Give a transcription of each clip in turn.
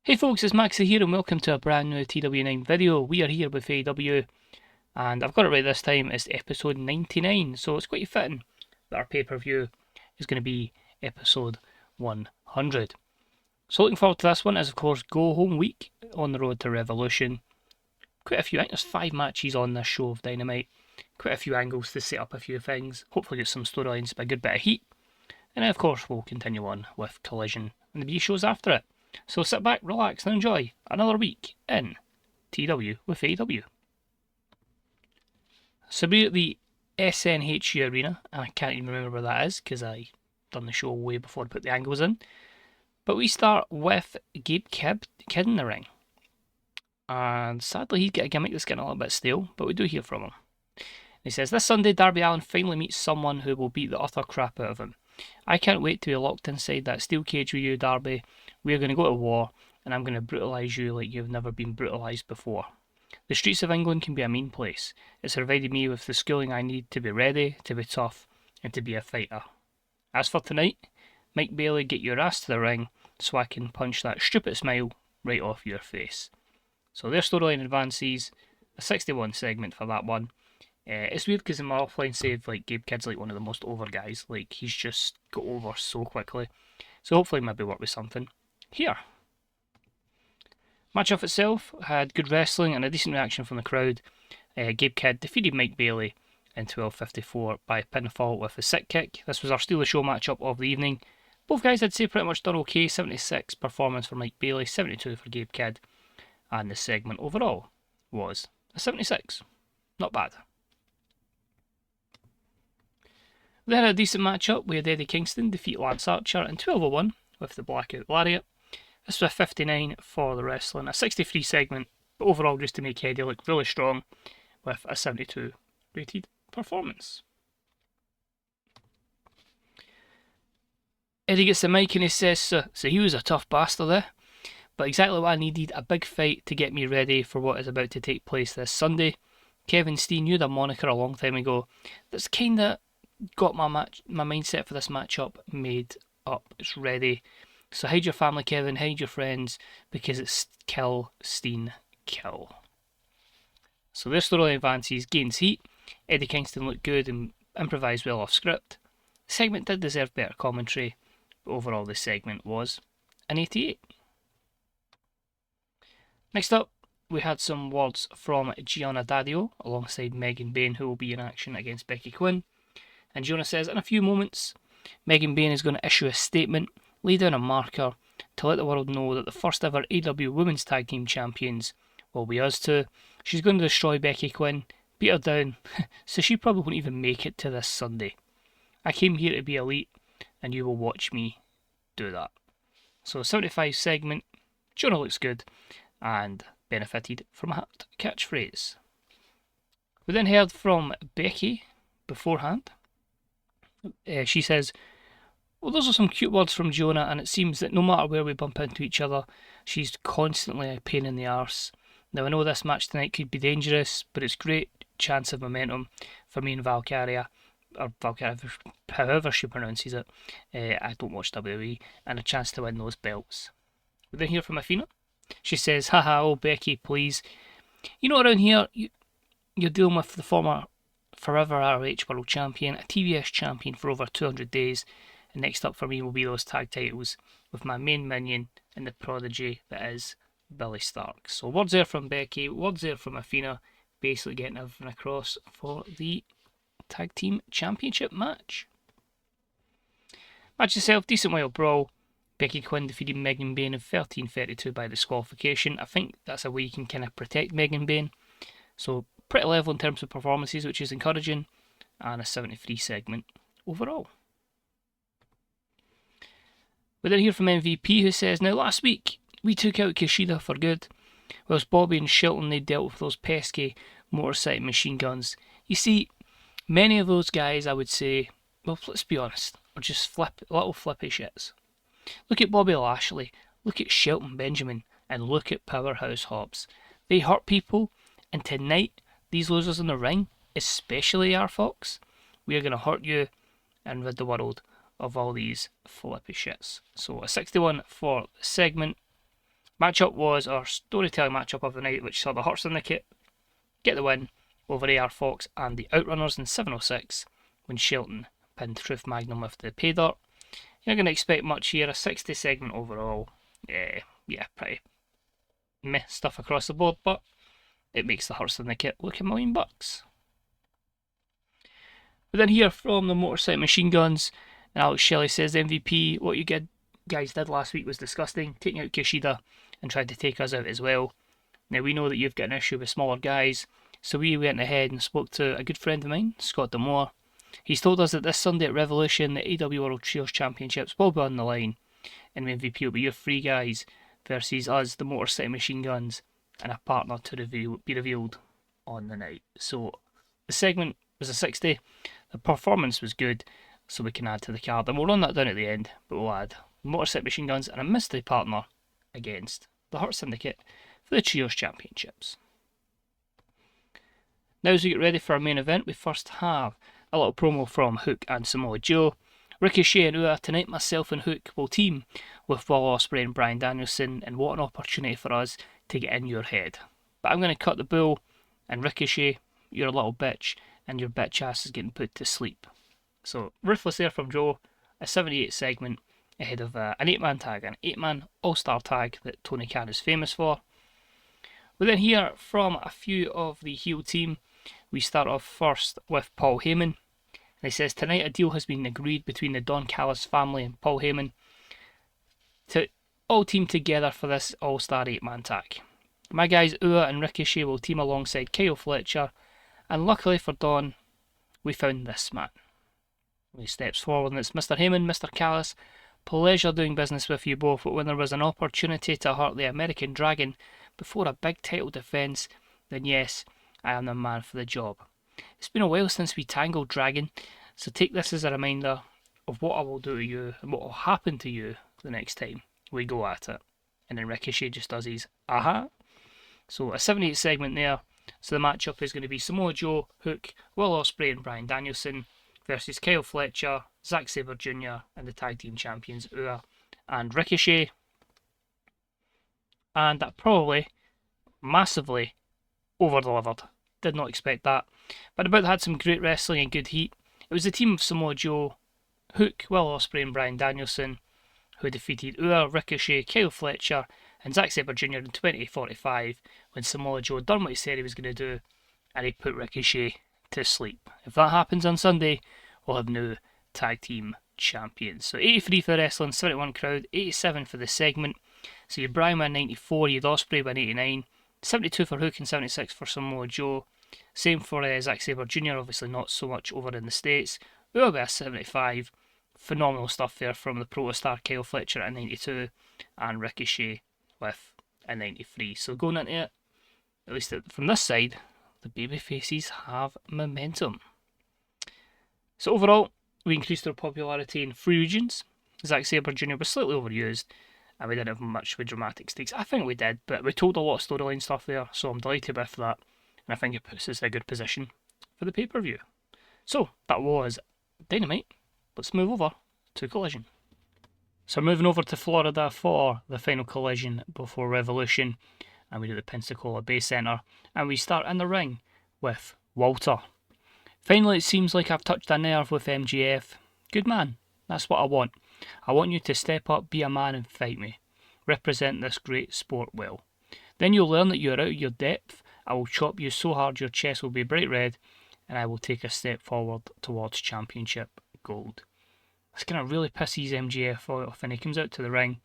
Hey folks, it's Maxie here and welcome to a brand new TW9 video. We are here with AEW and I've got it right this time, it's episode 99, so it's quite fitting that our pay-per-view is going to be episode 100. So looking forward to this one as of course go home week on the road to Revolution. Quite a few, I think there's 5 matches on this show of Dynamite, quite a few angles to set up a few things, hopefully get some storylines by a good bit of heat, and then of course we'll continue on with Collision and the B shows after it. So sit back, relax and enjoy another week in TW with AEW. So we're at the SNHU Arena, and I can't even remember where that is because I done the show way before I put the angles in. But we start with Gabe Kidd in the ring. And sadly he's got a gimmick that's getting a little bit stale, but we do hear from him. He says, this Sunday Darby Allin finally meets someone who will beat the utter crap out of him. I can't wait to be locked inside that steel cage with you, Darby. We're going to go to war, and I'm going to brutalise you like you've never been brutalised before. The streets of England can be a mean place. It's provided me with the schooling I need to be ready, to be tough, and to be a fighter. As for tonight, Mike Bailey, get your ass to the ring so I can punch that stupid smile right off your face. So their storyline advances, a 61 segment for that one. It's weird because in my offline save, like Gabe Kidd's like one of the most over guys. Like he's just got over so quickly. So hopefully maybe work with something here. Match off itself had good wrestling and a decent reaction from the crowd. Gabe Kidd defeated Mike Bailey in 12:54 by pinfall with a sick kick. This was our Steal the Show matchup of the evening. Both guys I'd say pretty much done okay. 76 performance for Mike Bailey, 72 for Gabe Kidd. And the segment overall was a 76. Not bad. We had a decent matchup. We had Eddie Kingston defeat Lance Archer in 12:01 with the Blackout Lariat. This was a 59 for the wrestling, a 63 segment, but overall just to make Eddie look really strong with a 72 rated performance. Eddie gets the mic and he says, so he was a tough bastard there, but exactly what I needed, a big fight to get me ready for what is about to take place this Sunday. Kevin Steen, you had a moniker a long time ago that's kinda got my mindset for this matchup made up. It's ready. So hide your family, Kevin, hide your friends, because it's kill, Steen, kill. So their storyline advances, gains heat. Eddie Kingston looked good and improvised well off script. The segment did deserve better commentary, but overall this segment was an 88. Next up, we had some words from Gianna Daddio alongside Megan Bain, who will be in action against Becky Quinn. And Jonah says, in a few moments, Megan Bain is going to issue a statement, lay down a marker to let the world know that the first ever AEW Women's Tag Team Champions will be us two. She's going to destroy Becky Quinn, beat her down, so she probably won't even make it to this Sunday. I came here to be elite, and you will watch me do that. So 75 segment, Jonah looks good, and benefited from a hot catchphrase. We then heard from Becky beforehand. She says, well, those are some cute words from Jonah, and it seems that no matter where we bump into each other, she's constantly a pain in the arse. Now, I know this match tonight could be dangerous, but it's great chance of momentum for me and Valkyria, or Valkyria, however she pronounces it. I don't watch WWE, and a chance to win those belts. We then hear from Athena. She says, haha, oh Becky, please. You know, around here, you're dealing with the former Forever ROH World Champion, a TBS Champion for over 200 days, and next up for me will be those tag titles with my main minion and the prodigy that is Billy Stark. So words there from Becky, words there from Athena, basically getting everything across for the Tag Team Championship match. Match itself, decent wild brawl. Becky Quinn defeated Megan Bain in 13:32 by disqualification. I think that's a way you can kind of protect Megan Bain. So pretty level in terms of performances, which is encouraging, and a 73 segment overall. We then hear from MVP, who says, now last week we took out Kushida for good, whilst Bobby and Shelton they dealt with those pesky motorcycle machine guns. You see, many of those guys, I would say, well, let's be honest, are just little flippy shits. Look at Bobby Lashley, look at Shelton Benjamin, and look at Powerhouse Hobbs. They hurt people, and tonight, these losers in the ring, especially our Fox, we are going to hurt you and rid the world of all these flippy shits. So a 61 for the segment. Matchup was our storytelling matchup of the night, which saw the Hurt Syndicate get the win over AR Fox and the Outrunners in 706 when Shelton pinned Truth Magnum with the pay dirt. You're not going to expect much here, a 60 segment overall. Yeah, pretty meh stuff across the board, but it makes the Hurt Syndicate look $1 million. But then here from the Motorcycle Machine Guns, and Alex Shelley says, MVP, what you guys did last week was disgusting, taking out Kushida and tried to take us out as well. Now we know that you've got an issue with smaller guys, so we went ahead and spoke to a good friend of mine, Scott Damore. He's told us that this Sunday at Revolution, the AEW World Trios Championships will be on the line, and the MVP will be your three guys versus us, the Motorcycle Machine Guns, and a partner to be revealed on the night. So the segment was a 60, the performance was good, so we can add to the card, and we'll run that down at the end, but we'll add Motorcycle Machine Guns and a mystery partner against the Hurt Syndicate for the Trios Championships. Now as we get ready for our main event, we first have a little promo from Hook and Samoa Joe. Ricochet and Ua, tonight myself and Hook will team with Will Ospreay and Bryan Danielson, and what an opportunity for us to get in your head. But I'm going to cut the bull, and Ricochet, you're a little bitch, and your bitch ass is getting put to sleep. So, ruthless there from Joe, a 78 segment ahead of an 8-man tag, an 8-man all-star tag that Tony Khan is famous for. We then hear from a few of the heel team. We start off first with Paul Heyman, and he says, tonight a deal has been agreed between the Don Callis family and Paul Heyman to all team together for this all-star 8-man tag. My guys Ua and Ricochet will team alongside Kyle Fletcher, and luckily for Don, we found this man. He steps forward, and it's Mr. Heyman, Mr. Callis. Pleasure doing business with you both, but when there was an opportunity to hurt the American Dragon before a big title defence, then yes, I am the man for the job. It's been a while since we tangled, Dragon, so take this as a reminder of what I will do to you and what will happen to you the next time we go at it. And then Ricochet just does his aha. So a 78 segment there. So the matchup is going to be Samoa Joe, Hook, Will Ospreay and Bryan Danielson versus Kyle Fletcher, Zack Sabre Jr. and the tag team champions Ua and Ricochet. And that probably massively over-delivered. Did not expect that. But about had some great wrestling and good heat. It was the team of Samoa Joe, Hook, Will Ospreay and Bryan Danielson who defeated Ua, Ricochet, Kyle Fletcher and Zack Sabre Jr. in 2045 when Samoa Joe done what he said he was going to do and he put Ricochet to sleep. If that happens on Sunday, we'll have new tag team champions. So 83 for the wrestling, 71 crowd, 87 for the segment. So you had Bryan win 94, you had Ospreay win 89, 72 for Hook and 76 for Samoa Joe. Same for Zack Sabre Jr., obviously not so much over in the States. Ua with a 75. Phenomenal stuff there from the protostar Kyle Fletcher at 92 and Ricochet with a 93. So going into it, at least from this side, the babyfaces have momentum. So overall, we increased our popularity in 3 regions. Zack Sabre Jr. was slightly overused, and we didn't have much with dramatic stakes. I think we did, but we told a lot of storyline stuff there, so I'm delighted with that, and I think it puts us in a good position for the pay-per-view. So, that was Dynamite. Let's move over to Collision. So moving over to Florida for the final Collision before Revolution, and we do the Pensacola Bay Center, and we start in the ring with Walter. Finally, it seems like I've touched a nerve with MJF. Good man, that's what I want. I want you to step up, be a man and fight me. Represent this great sport well. Then you'll learn that you're out of your depth. I will chop you so hard your chest will be bright red, and I will take a step forward towards championship gold. This kind of really pisses MJF off, and he comes out to the ring.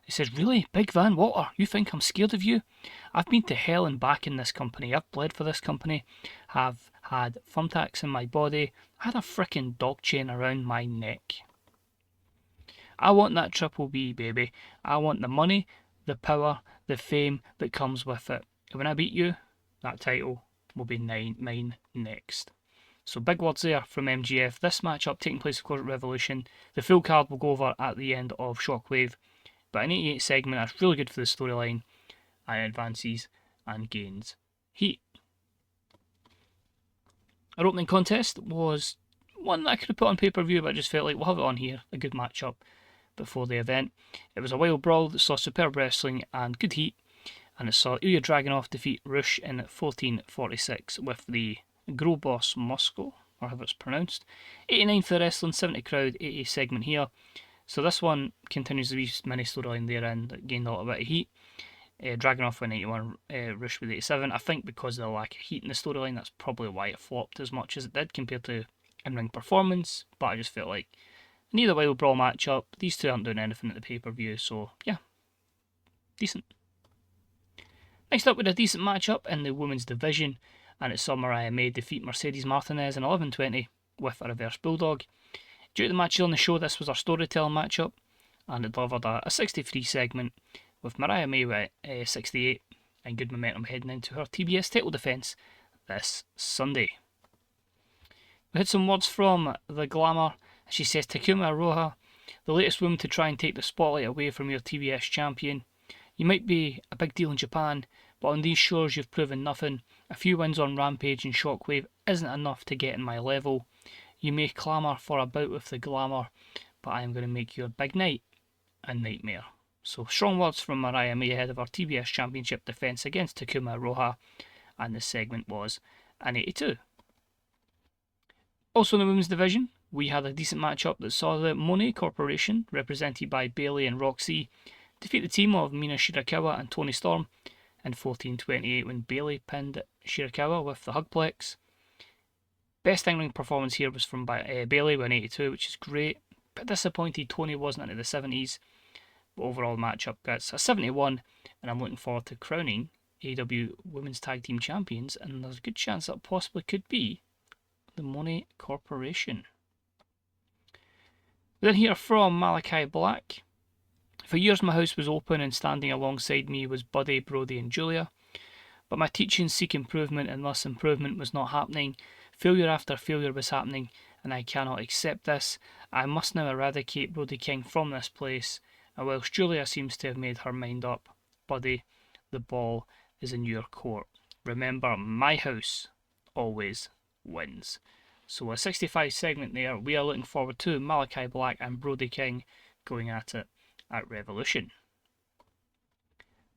He says, really? Big Van Walter, you think I'm scared of you? I've been to hell and back in this company. I've bled for this company. Have had thumbtacks in my body. I had a frickin' dog chain around my neck. I want that Triple B, baby. I want the money, the power, the fame that comes with it. And when I beat you, that title will be mine next. So big words there from MJF. This matchup taking place of course at Revolution. The full card will go over at the end of Shockwave. But an 88 segment that's really good for the storyline and advances and gains heat. Our opening contest was one that I could have put on pay-per-view, but I just felt like we'll have it on here. A good matchup before the event. It was a wild brawl that saw superb wrestling and good heat, and it saw Ilya Dragunov defeat Rush in 14:46 with the Grobos Moscow, or however it's pronounced. 89 for the wrestling, 70 crowd, 80 segment here. So this one continues the wee mini storyline there and gained a little bit of heat. Dragunov went 81, Rush with 87. I think because of the lack of heat in the storyline, that's probably why it flopped as much as it did compared to in-ring performance. But I just felt like I need a wild brawl matchup. These two aren't doing anything at the pay-per-view, so yeah, decent. Next up, we had a decent matchup in the women's division, and it saw Mariah May defeat Mercedes Martinez in 11:20 with a reverse bulldog. Due to the matches on the show, this was our storytelling matchup, and it delivered a 63 segment with Mariah May with 68 and good momentum heading into her TBS title defence this Sunday. We had some words from the Glamour. She says, Takuma Aroha, the latest woman to try and take the spotlight away from your TBS champion. You might be a big deal in Japan, but on these shores you've proven nothing. A few wins on Rampage and Shockwave isn't enough to get in my level. You may clamour for a bout with the Glamour, but I am going to make your big night a nightmare. So strong words from Mariah May ahead of her TBS Championship defence against Takuma Aroha, and the segment was an 82. Also in the women's division, we had a decent matchup that saw the Monet Corporation, represented by Bayley and Roxy, defeat the team of Mina Shirakawa and Toni Storm in 14:28 when Bayley pinned Shirakawa with the Hugplex. Best in-ring performance here was from Bayley with an 82, which is great. Bit disappointed Toni wasn't into the 70s. But overall, the matchup gets a 71, and I'm looking forward to crowning AEW Women's Tag Team Champions, and there's a good chance that possibly could be the Monet Corporation. We then hear from Malachi Black. For years my house was open and standing alongside me was Buddy, Brody and Julia. But my teachings seek improvement and thus improvement was not happening. Failure after failure was happening and I cannot accept this. I must now eradicate Brody King from this place. And whilst Julia seems to have made her mind up, Buddy, the ball is in your court. Remember, my house always wins. So a 65 segment there. We are looking forward to Malachi Black and Brody King going at it at Revolution.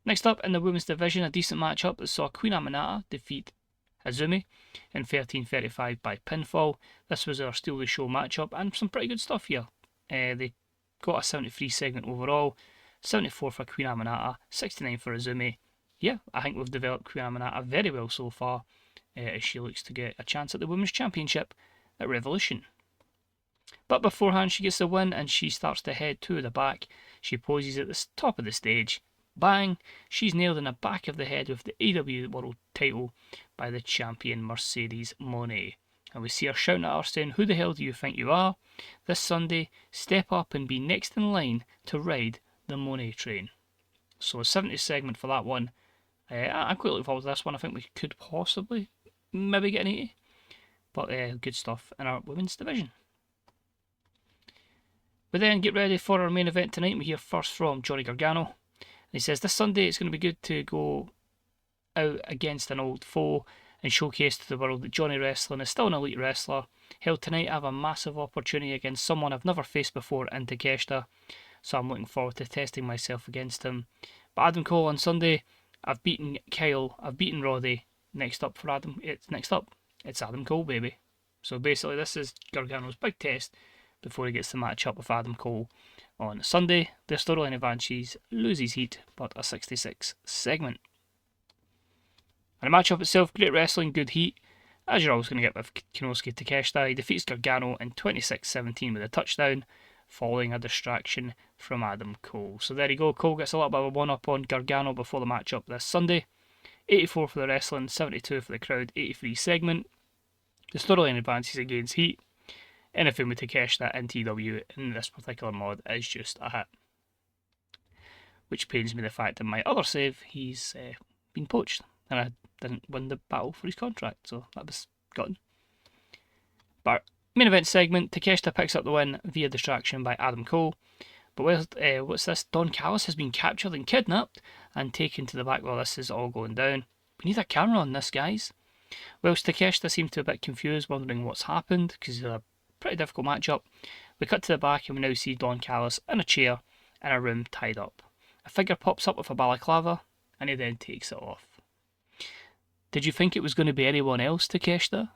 Next up in the women's division, a decent matchup that saw Queen Aminata defeat Azumi in 13:35 by pinfall. This was our Steal the Show matchup and some pretty good stuff here. They got a 73 segment overall, 74 for Queen Aminata, 69 for Azumi. Yeah, I think we've developed Queen Aminata very well so far as she looks to get a chance at the Women's Championship at Revolution. But beforehand she gets the win and she starts to head to the back. She poses at the top of the stage. Bang! She's nailed in the back of the head with the AEW World title by the champion Mercedes Moné. And we see her shouting at her saying, who the hell do you think you are? This Sunday, step up and be next in line to ride the Moné train. So a 70 segment for that one. I'm quite looking forward to this one. I think we could possibly maybe get an 80. But good stuff in our women's division. We then get ready for our main event tonight. We hear first from Johnny Gargano. He says this Sunday it's going to be good to go out against an old foe and showcase to the world that Johnny Wrestling is still an elite wrestler. Hell, tonight I have a massive opportunity against someone I've never faced before in Takeshita, so I'm looking forward to testing myself against him. But Adam Cole on Sunday, I've beaten Kyle, I've beaten Roddy. Next up, it's Adam Cole, baby. So basically this is Gargano's big test before he gets to match up with Adam Cole on Sunday. The storyline advances loses heat, but a 66 segment. And the matchup itself, great wrestling, good heat, as you're always going to get with Konosuke Takeshita. He defeats Gargano in 26-17 with a touchdown, following a distraction from Adam Cole. So there you go, Cole gets a little bit of a one-up on Gargano before the matchup this Sunday. 84 for the wrestling, 72 for the crowd, 83 segment. The storyline advances against heat. Anything with Takeshita and TW in this particular mod is just a hit. Which pains me the fact that my other save, he's been poached. And I didn't win the battle for his contract, so that was gone. But main event segment, Takeshita picks up the win via distraction by Adam Cole. But what's this? Don Callis has been captured and kidnapped and taken to the back while this is all going down. We need a camera on this, guys. Whilst Takeshita seemed to be a bit confused, wondering what's happened, because it's a pretty difficult matchup. We cut to the back and we now see Don Callis in a chair in a room tied up. A figure pops up with a balaclava and he then takes it off. Did you think it was going to be anyone else, Takeshita?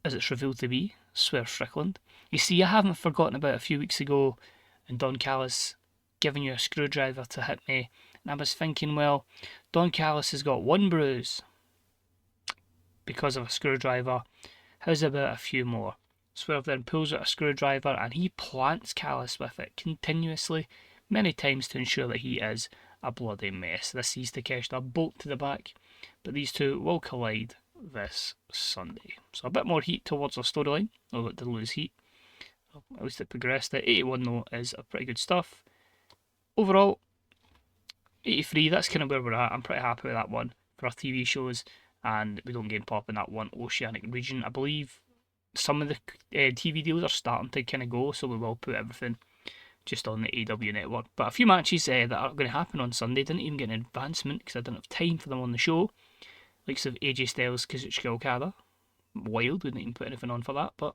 As it's revealed to be Swerve Strickland. You see, I haven't forgotten about a few weeks ago and Don Callis giving you a screwdriver to hit me, and I was thinking, well, Don Callis has got one bruise because of a screwdriver. How's about a few more? Swerve then pulls out a screwdriver and he plants Callis with it continuously, many times to ensure that he is a bloody mess. This sees Takeshita bolt to the back, but these two will collide this Sunday. So a bit more heat towards our storyline, although it did lose heat. At least it progressed. The 81 though is a pretty good stuff. Overall, 83, that's kind of where we're at. I'm pretty happy with that one for our TV shows, and we don't get pop in that one Oceanic region. I believe some of the TV deals are starting to kind of go, so we will put everything just on the AEW network. But a few matches that are going to happen on Sunday didn't even get an advancement because I didn't have time for them on the show. Likes of AJ Styles, Kazuchika Okada. Wild, we didn't even put anything on for that, but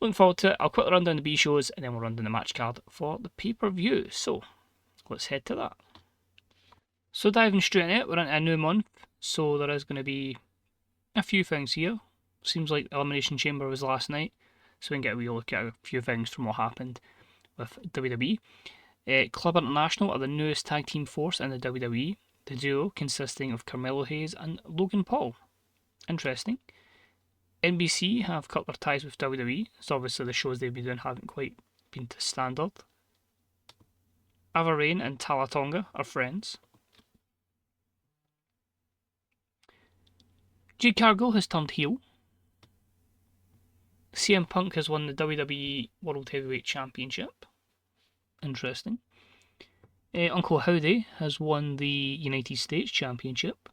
looking forward to it. I'll quickly run down the B shows and then we'll run down the match card for the pay-per-view. So, let's head to that. So diving straight in it, we're into a new month, so there is going to be a few things here. Seems like Elimination Chamber was last night, so we can get a wee look at a few things from what happened with WWE. Club International are the newest tag team force in the WWE. The duo consisting of Carmelo Hayes and Logan Paul. Interesting. NBC have cut their ties with WWE, so obviously the shows they've been doing haven't quite been to standard. Ava Rain and Tala Tonga are friends. Jade Cargill has turned heel. CM Punk has won the WWE World Heavyweight Championship. Interesting. Uncle Howdy has won the United States Championship.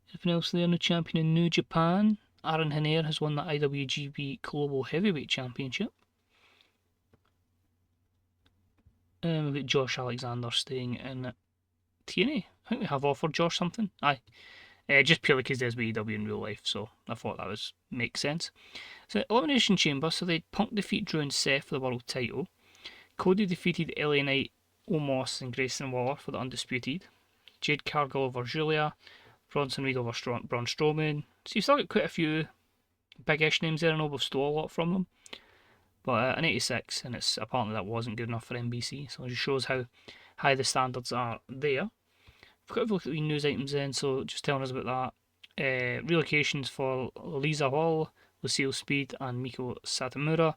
Anything else there? No champion in New Japan. Aaron Hanair has won the IWGP Global Heavyweight Championship. We've got Josh Alexander staying in TNA. I think we have offered Josh something. Aye. Just purely because there's AEW in real life, so I thought that was makes sense. So Elimination Chamber, so they had Punk defeat Drew and Seth for the world title. Cody defeated LA Knight, Omos and Grayson Waller for the Undisputed. Jade Cargill over Julia. Bronson Reed over Braun Strowman. So you've still got quite a few big-ish names there. I know we've stole a lot from them. But an 86, and it's apparently that wasn't good enough for NBC, so it just shows how high the standards are there. I've got to look at the news items then, so just telling us about that. Relocations for Lisa Hall, Lucille Speed, and Miko Satomura.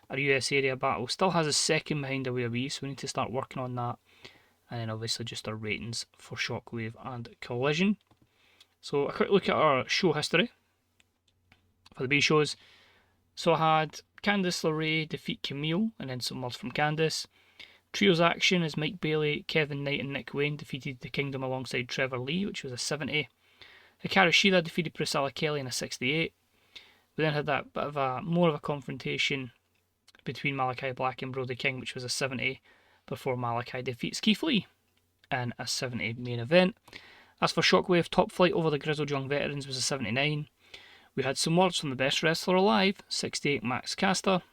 Our US area battle still has a second behind WWE, so we need to start working on that. And then obviously just our ratings for Shockwave and Collision. So a quick look at our show history for the B shows. So I had Candice LeRae defeat Camille, and then some words from Candice. Trios action as Mike Bailey, Kevin Knight and Nick Wayne defeated the Kingdom alongside Trevor Lee, which was a 70. Hikaru Shida defeated Priscilla Kelly in a 68. We then had that bit of more of a confrontation between Malachi Black and Brody King, which was a 70, before Malachi defeats Keith Lee in a 70 main event. As for Shockwave, Top Flight over the Grizzled Young Veterans was a 79. We had some words from the best wrestler alive, 68 Max Caster.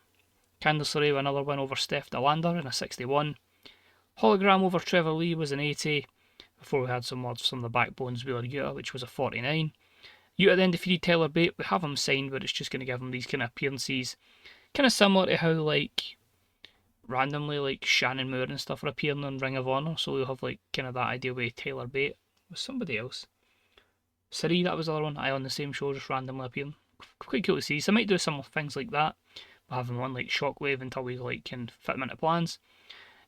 Candice LeRae with another win over Steph DeLander in a 61. Hologram over Trevor Lee was an 80, before we had some words from the Backbones Wheeler Yuta, which was a 49. Yuta then defeated Tyler Bate. We have him signed, but it's just going to give him these kind of appearances. Kind of similar to how, like, randomly, like, Shannon Moore and stuff are appearing on Ring of Honor, so we'll have, like, kind of that idea with Tyler Bate. With somebody else. Sari, that was the other one. I on the same show, just randomly appearing. Quite cool to see. So I might do some things like that. We'll have them on, like, Shockwave until we, like, can fit them into plans.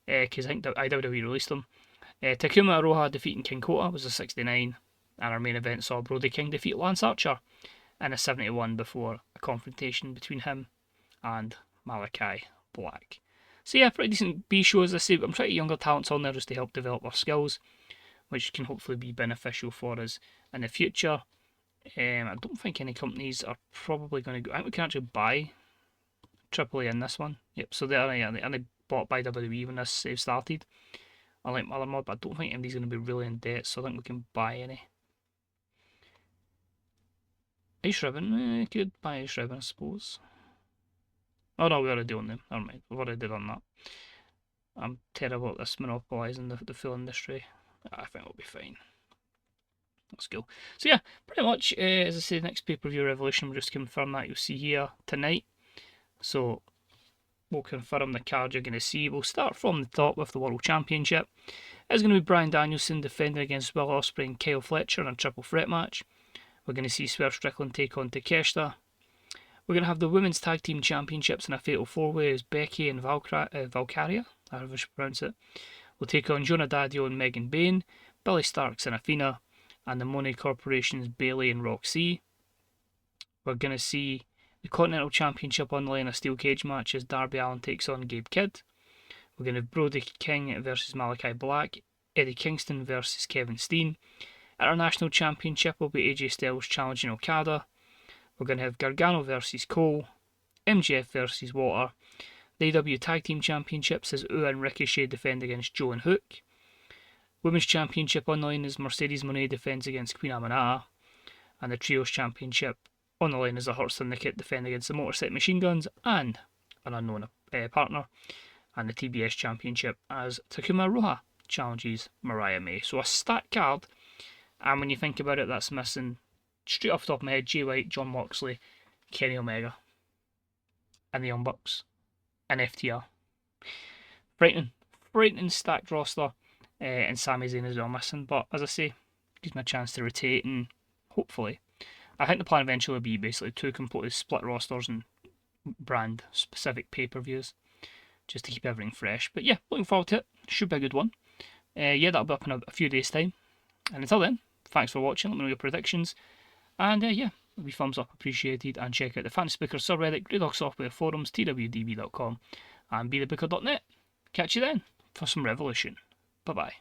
Because I think IWW released them. Takuma Aroha defeating King Kota was a 69. And our main event saw Brody King defeat Lance Archer in a 71 before a confrontation between him and Malachi Black. So yeah, pretty decent B shows. I say I'm trying to get younger talents on there just to help develop our skills, which can hopefully be beneficial for us in the future. I don't think any companies are probably going to go. I think we can actually buy AAA in this one. Yep, so they're only bought by WWE when this save started. Unlike other mod, but I don't think anybody's going to be really in debt, so I think we can buy any. Ice Ribbon, could buy Ice Ribbon, I suppose. Oh no, we already own them. Never mind, we've already done that. I'm terrible at this monopolising the full industry. I think it'll be fine. Let's go. So yeah, pretty much, as I say, the next pay-per-view Revolution, we'll just confirm that you'll see here tonight. So we'll confirm the card you're going to see. We'll start from the top with the World Championship. It's going to be Bryan Danielson defending against Will Ospreay and Kyle Fletcher in a triple threat match. We're going to see Swerve Strickland take on Takeshita. We're going to have the Women's Tag Team Championships in a fatal four-way as Becky and Valkyria, however I should pronounce it, will take on Jonah Daddio and Megan Bayne, Billy Starks and Athena, and the Money Corporation's Bayley and Roxy. We're going to see the Continental Championship on the line, a steel cage match as Darby Allin takes on Gabe Kidd. We're going to have Brody King versus Malachi Black, Eddie Kingston versus Kevin Steen. International Championship will be AJ Styles challenging Okada. We're going to have Gargano versus Cole, MJF versus Walter. The AEW Tag Team Championships as Ua and Ricochet defend against Joe and Hook. Women's Championship on the line as Mercedes Moné defends against Queen Aminata. And the Trios Championship on the line as the Hurt Syndicate defend against the Motor City Machine Guns and an unknown partner. And the TBS Championship as Takuma Roha challenges Mariah May. So a stacked card. And when you think about it, that's missing, straight off the top of my head, Jay White, Jon Moxley, Kenny Omega, and the Young Bucks, and FTR. Frightening stacked roster, and Sami Zayn as well missing. But as I say, gives me a chance to rotate, and hopefully, I think the plan eventually will be basically 2 completely split rosters and brand specific pay-per-views, just to keep everything fresh. But yeah, looking forward to it. Should be a good one. Yeah, that'll be up in a few days' time. And until then, thanks for watching. Let me know your predictions. And yeah, it'll be thumbs up appreciated. And check out the Fantasy Booker subreddit, Grey Dog Software forums, twdb.com, and bethebooker.net. Catch you then for some Revolution. Bye bye.